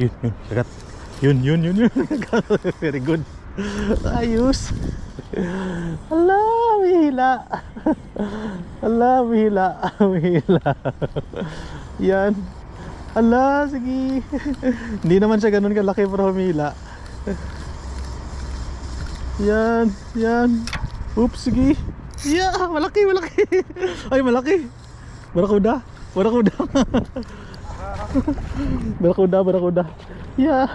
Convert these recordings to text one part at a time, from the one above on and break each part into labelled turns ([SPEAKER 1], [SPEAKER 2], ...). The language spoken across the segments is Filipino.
[SPEAKER 1] Yun, kagat. Yun. Very good. Ayos. Ala, wihila. Ala, wihila. Yan. Ala, sige. Hindi naman siya ganun kalaki pero humila. Yan. Oops, sige. Yeah, malaki. Ay, malaki. Barakuda. Barakuda. Yeah.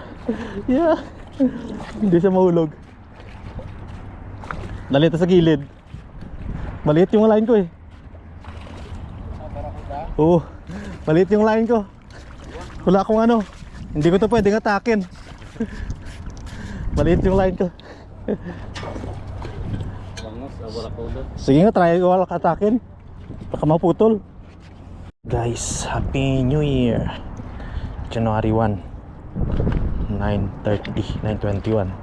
[SPEAKER 1] Hindi siya mahulog. Lalita sa gilid. Maliit yung line ko eh.
[SPEAKER 2] Barakuda?
[SPEAKER 1] Oo. Maliit yung line ko. Wala akong ano. Hindi ko to pwedeng atakin. Maliit yung line ko.
[SPEAKER 2] Bangos, barakuda.
[SPEAKER 1] Sige nga, try ko atakin. Baka maputol. Guys, Happy New Year. January 1, 9:21.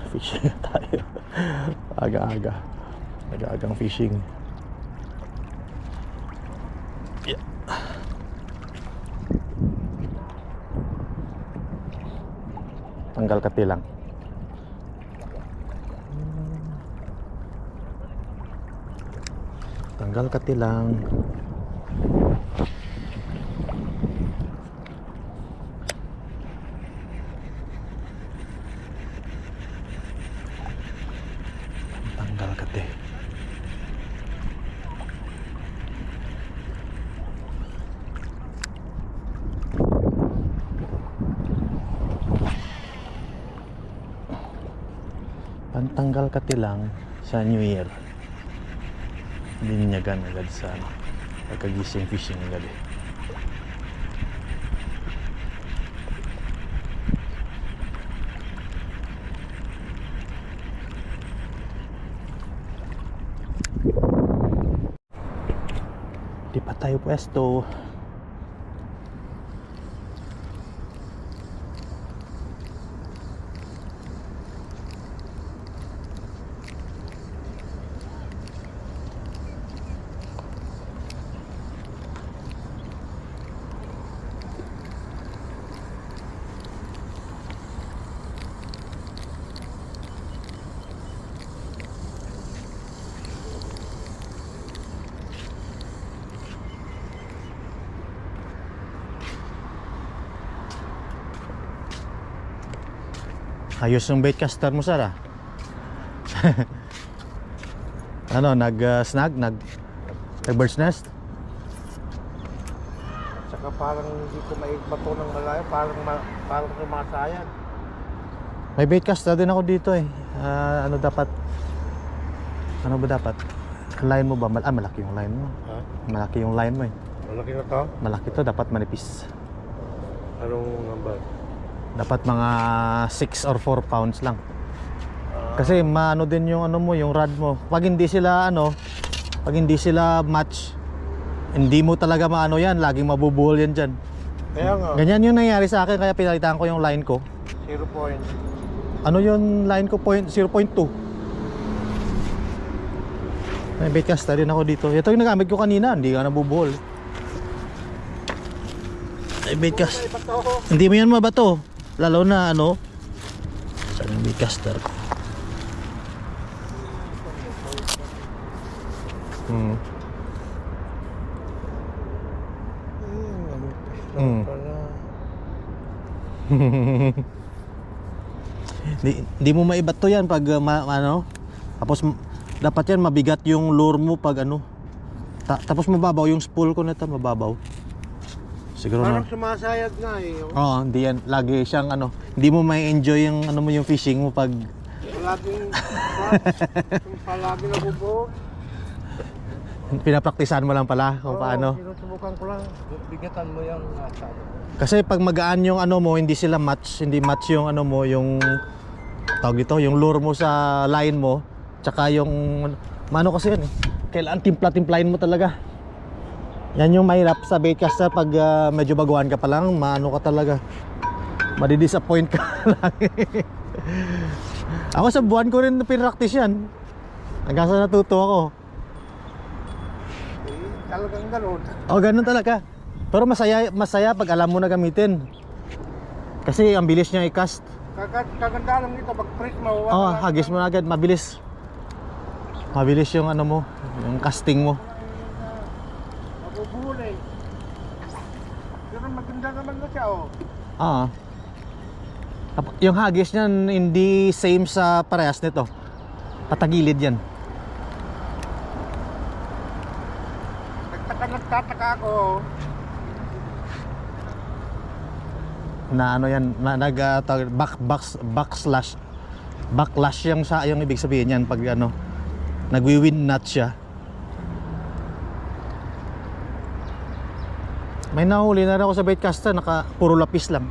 [SPEAKER 1] Fishing tayo. Aga-agang fishing. Yeah. Tanggal katilang. Tanggal katilang. Tanggal kati. Pantanggal katilang sa New Year. Bininyagan agad sa pagkagising fishing agad eh. Di pa tayo pwesto. Ayos yung baitcaster mo, Sara. Ano, nag-snag? Nag-bird's nest?
[SPEAKER 2] Saka parang hindi ko maigbato ng malayo, parang sumasayad.
[SPEAKER 1] May baitcaster din ako dito eh. Ano dapat? Ano ba dapat? Line mo ba? Malaki yung line mo.
[SPEAKER 2] Ha?
[SPEAKER 1] Malaki yung line mo eh.
[SPEAKER 2] Malaki na to?
[SPEAKER 1] Malaki to, dapat manipis.
[SPEAKER 2] Anong number?
[SPEAKER 1] Dapat mga 6 or 4 pounds lang. Kasi maano din yung ano mo, yung rod mo. Pag hindi sila match, hindi mo talaga maano yan, laging mabubuhol yan dyan.
[SPEAKER 2] Kaya nga.
[SPEAKER 1] Ganyan yung nangyari sa akin, kaya pinalitan ko yung line ko.
[SPEAKER 2] 0 point.
[SPEAKER 1] Ano yung line ko? 0.2. May baitcaster din ako dito. Ito yung nagamit ko kanina, hindi ka nabubuhol. Ay, baitcaster. Hindi mo yan mabato. Lalo na ano. Saan yung baitcaster ko? Hindi mo maibato yan pag ano. Tapos dapat yan mabigat yung lure mo pag ano. Tapos mababaw yung spool ko nito, mababaw. Siguro
[SPEAKER 2] Parang
[SPEAKER 1] na.
[SPEAKER 2] sumasayad nga eh.
[SPEAKER 1] Oo, hindi yan. Lagi siyang ano. Hindi mo may enjoy yung ano mo yung fishing mo pag
[SPEAKER 2] palagi nabubuhol.
[SPEAKER 1] pinapraktisan mo lang pala kung paano.
[SPEAKER 2] Sinusubukan ko lang. Bigatan mo yung nasa.
[SPEAKER 1] Kasi pag magaan yung ano mo, hindi sila match, hindi match yung ano mo, yung tawag dito, yung lure mo sa line mo, tsaka yung mano kasi yan eh. Kailangan timpla-timplahin mo talaga. Yan yung mahirap sa baitcaster pag medyo baguhan ka pa lang, maano ka talaga. Madi-disappoint ka lang. Ako sa buwan ko rin pinractice yan. Hanggang sa natuto ako.
[SPEAKER 2] Talagang gano'n.
[SPEAKER 1] Oh, ganun talaga. Pero masaya pag alam mo na gamitin. Kasi ang bilis niya i-cast.
[SPEAKER 2] Kaganda lang nito, pag-press mo.
[SPEAKER 1] Hagis mo na agad, mabilis. Mabilis yung ano mo, yung casting mo.
[SPEAKER 2] Mabubuhol eh. Pero maganda naman na siya oh.
[SPEAKER 1] Yung hagis niya hindi same sa parehas nito. Patagilid yan.
[SPEAKER 2] Nagtataka ako.
[SPEAKER 1] Na ano yan, backlash yung ibig sabihin yan pag ano, nagwi-wind nut siya. May nahuli na rin ako sa baitcaster, puro lapis lang.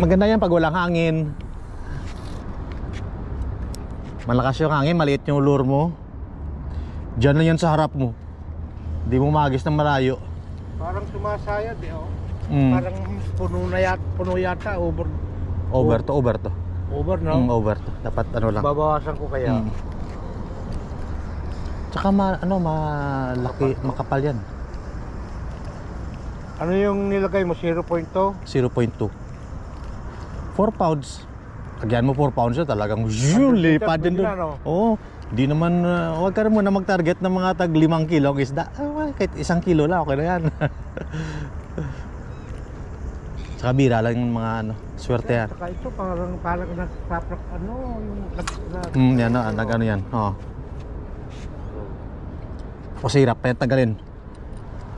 [SPEAKER 1] Maganda yan pag walang hangin. Malakas yung hangin, maliit yung lure mo. Diyan lang yan sa harap mo. Hindi mo magis ng malayo.
[SPEAKER 2] Parang sumasayad eh oh.
[SPEAKER 1] Mm.
[SPEAKER 2] Parang puno yata, over
[SPEAKER 1] to.
[SPEAKER 2] Over no?
[SPEAKER 1] Over to. Dapat ano lang.
[SPEAKER 2] Babawasan ko kaya.
[SPEAKER 1] Tsaka malaki, makapal yan.
[SPEAKER 2] Ano yung nilagay mo? 0.2?
[SPEAKER 1] 0.2. 4 pounds. Lagyan mo 4 pounds yun, talagang lipad din doon.
[SPEAKER 2] No?
[SPEAKER 1] Oo. Di naman, huwag ka rin muna mag-target ng mga tag 5 kilo ang isda. Kahit 1 kilo lang, okay na yan. Tsaka bira lang yung mga ano, swerte yan.
[SPEAKER 2] Saka ito parang nagpaprak yung
[SPEAKER 1] Yan, nag-ano yan. Oo. Kasi hirap na yan tagalin.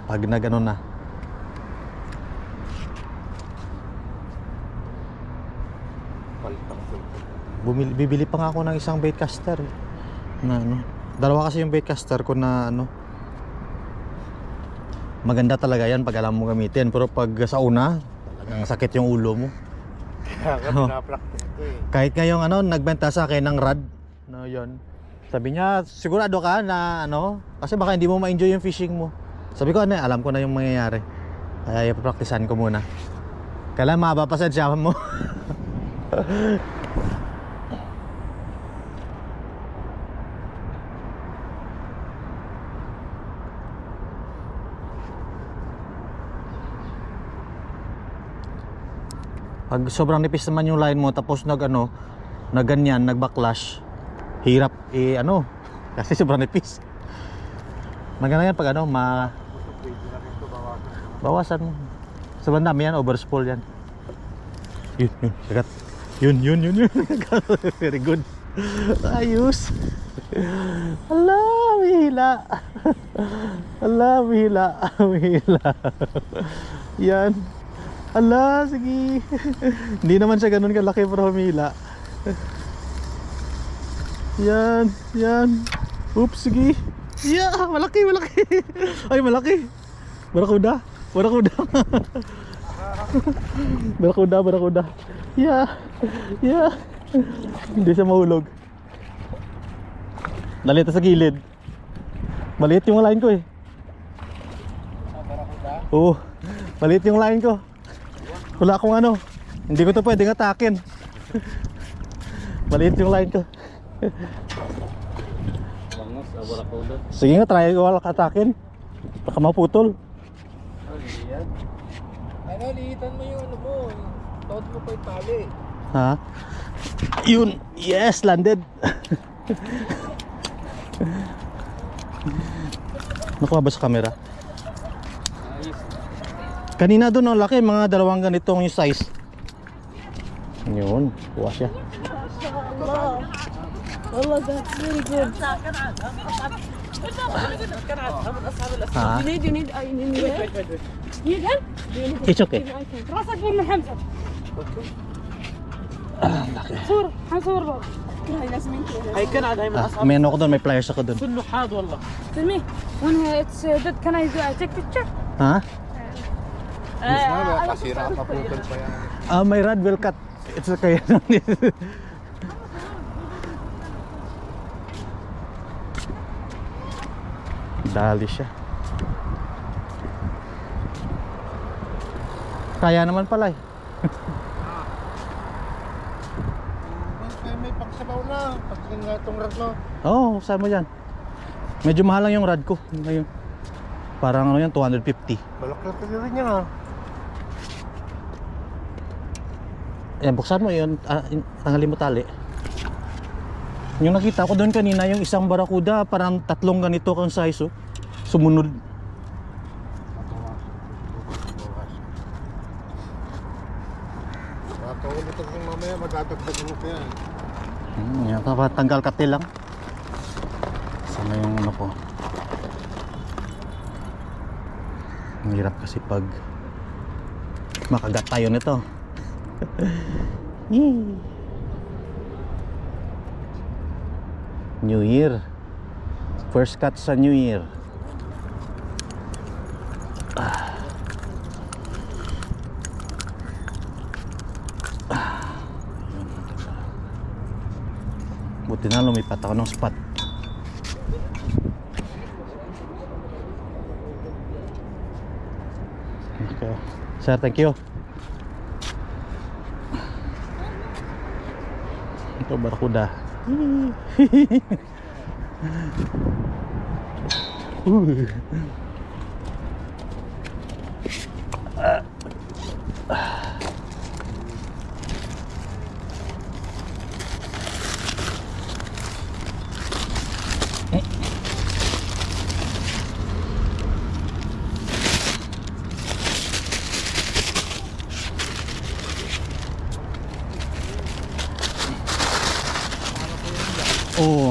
[SPEAKER 1] Pag nag-ano na. Bibili pa nga ako ng isang baitcaster na ano. Dalawa kasi yung baitcaster ko na ano. Maganda talaga yan pag alam mo gamitin, pero pag sa una talagang sakit yung ulo mo. Kahit ngayong ano, nagbenta sa akin ng rod na yon. Sabi niya, sigurado ka na ano, kasi baka hindi mo ma-enjoy yung fishing mo. Sabi ko, ano, alam ko na yung mangyayari. Kaya ipapraktisan ko muna. Kailan mabapasensya mo. Pag sobrang nipis naman yung line mo tapos na ganyan, nag-backlash, hirap kasi sobrang nipis. Maganda yan pag bawasan mo. Sa bandami yan, overspool yan. Yun, sagat. Yun. Very good. Ayos. Mihila. Mihila. Yan. Sige. Hindi naman siya ganun kalaki pero humila. Yan. Oops, sige. Yeah, malaki. Ay, malaki. Barakuda. Barakuda. Yeah. Hindi siya mahulog. Nalita sa gilid. Maliit yung line ko eh.
[SPEAKER 2] Barakuda?
[SPEAKER 1] Oo. Maliit yung line ko. Wala akong hindi ko to pwedeng atakin. Maliit yung line ko. Sige nga, try ko atakin. Baka maputol.
[SPEAKER 2] Lihitan mo yung mo. Taot mo pa yung tali.
[SPEAKER 1] Ha? Yun. Yes, landed. Nakuha ba sa camera? Kanina doon ang laki, mga dalawang ganitong yung size. Yun, kuha siya.
[SPEAKER 3] والله that's very good.
[SPEAKER 1] Ha?
[SPEAKER 3] You need help?
[SPEAKER 1] It's okay.
[SPEAKER 3] راسك من حمزة. صور حنصور له. هاي لازم
[SPEAKER 2] Ay ka na, dahil
[SPEAKER 1] May ako doon, may pliers ako doon.
[SPEAKER 2] كله حاد والله.
[SPEAKER 3] Tell me when it's dead, can I take picture?
[SPEAKER 1] Ha?
[SPEAKER 2] Kasira pa putol pa yan.
[SPEAKER 1] May rod will cut. It's okay. Dali siya. Kaya naman pala eh.
[SPEAKER 2] May pagsabaw na. Pagtingin nga itong rad mo.
[SPEAKER 1] Oo, saan mo dyan? Medyo mahal lang yung rod ko ngayon. Parang ano yan, 250.
[SPEAKER 2] Malaki rin yan ah.
[SPEAKER 1] Ayan, buksan mo yun, tanggalin mo tali. Yung nakita ko doon kanina, yung isang barakuda, parang 3 ganito kang size, oh. Sumunod.
[SPEAKER 2] Ulit ako mamaya, magdadagdag mo kaya.
[SPEAKER 1] Yan, tanggal kati lang. Sana yung ano ko. Ang hirap kasi pag makagat tayo nito. New Year. First cut sa New Year. Buti na lumipat ako ng spot. Okay. Sir, thank you. Ito barakuda. Oo.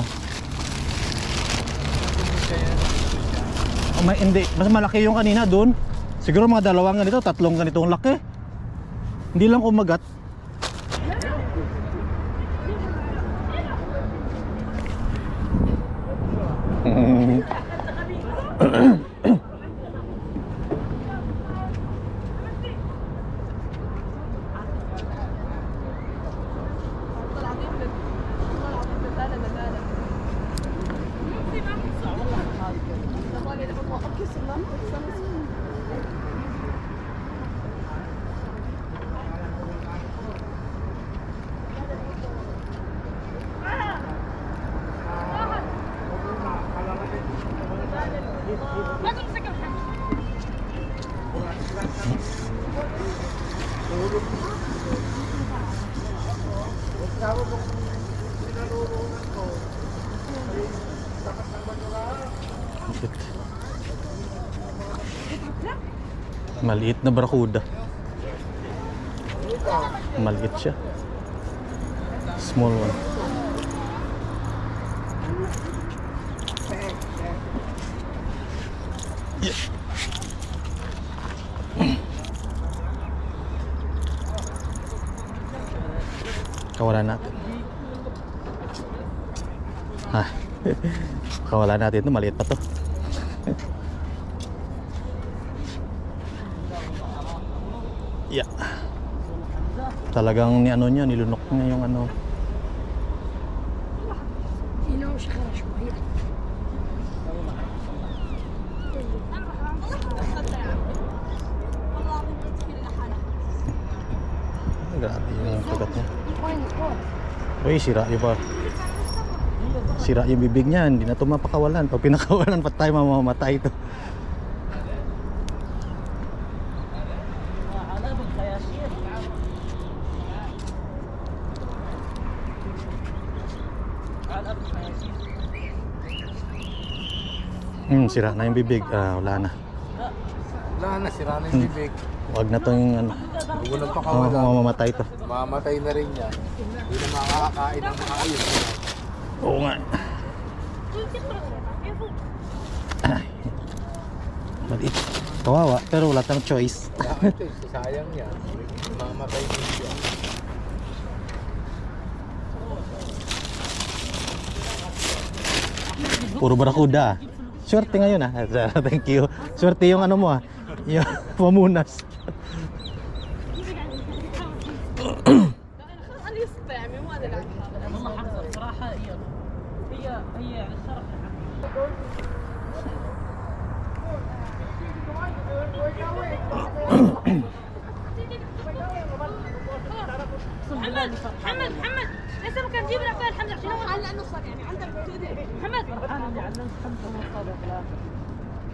[SPEAKER 1] Hindi, mas malaki yung kanina doon. Siguro mga 2 ganito, 3 ganitong laki. Hindi lang kumagat. Maliit na barakuda. Maliit siya. Small one. Yeah. Kawalan natin. Ha. Kawalan natin ito, maliit pa to. Yeah. Talagang ni ano niya, nilunok niya yung ano. Grabe yung kagat niya. Uy, sira yung pa. Sira yung bibig niya, hindi na ito mapakawalan. Pag pinakawalan pa tayo, mamamatay ito. Sira na yung bibig. Wala na.
[SPEAKER 2] Wala na, sira na yung bibig.
[SPEAKER 1] Huwag na itong ano.
[SPEAKER 2] Huwag nang pakawalan.
[SPEAKER 1] Mamamatay ito.
[SPEAKER 2] Mamatay na rin yan. Hindi na makakakain ng maayos.
[SPEAKER 1] Oo nga. Ay. Maliit. Kawawa, pero wala tayong choice.
[SPEAKER 2] Sayang yan. Mamatay din yan.
[SPEAKER 1] Puro barakuda. Swerte ngayon ah. Thank you. Swerte yung ano mo ah. Yung pamunas.
[SPEAKER 3] محمد ليس ممكن تجيب العقال حمد شنو هلا نصك يعني عندك محمد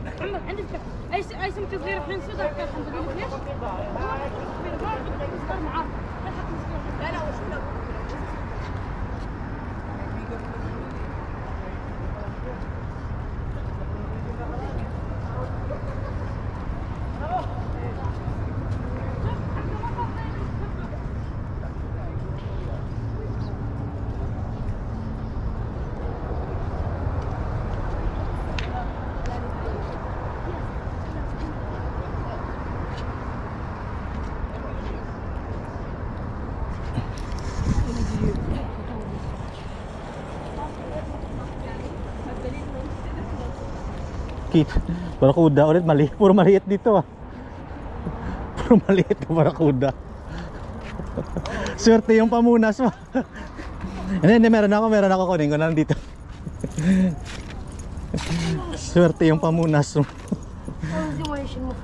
[SPEAKER 3] محمد عندك اي سمك صغير حين صدر الحمد لله ليش؟ صار معاه لا لا وش لا
[SPEAKER 1] Kita. Barakuda ulit, mali. Puro maliit dito ah. Puro maliit na barakuda. Swerte yung pamunas mo. Hindi, meron ako. Kunin ko na lang dito. Swerte yung pamunas mo.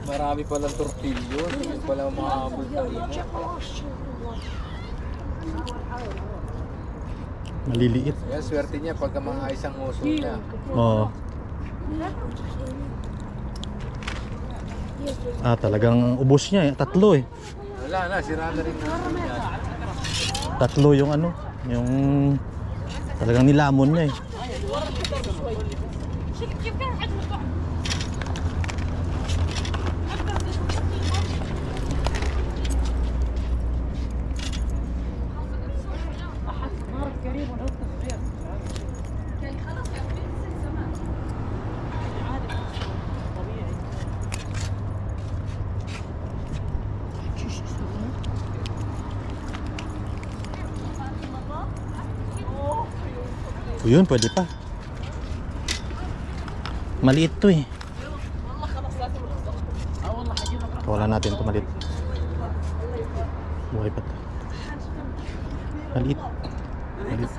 [SPEAKER 4] Marami palang tortilyo. Hindi pala mahabol tayo.
[SPEAKER 1] Maliliit.
[SPEAKER 4] Kaya swerte niya pagka mga isang uso niya.
[SPEAKER 1] Oo. Ah, talagang ubos niya eh. Tatlo eh.
[SPEAKER 4] Wala na, sira na rin yan.
[SPEAKER 1] Tatlo yung ano, yung talagang nilamon niya eh.
[SPEAKER 3] كيف كان عجبك؟
[SPEAKER 1] O yun, pwede pa. Maliit to eh. Wala natin ito, maliit. Buhay pa to. Maliit. Maliit.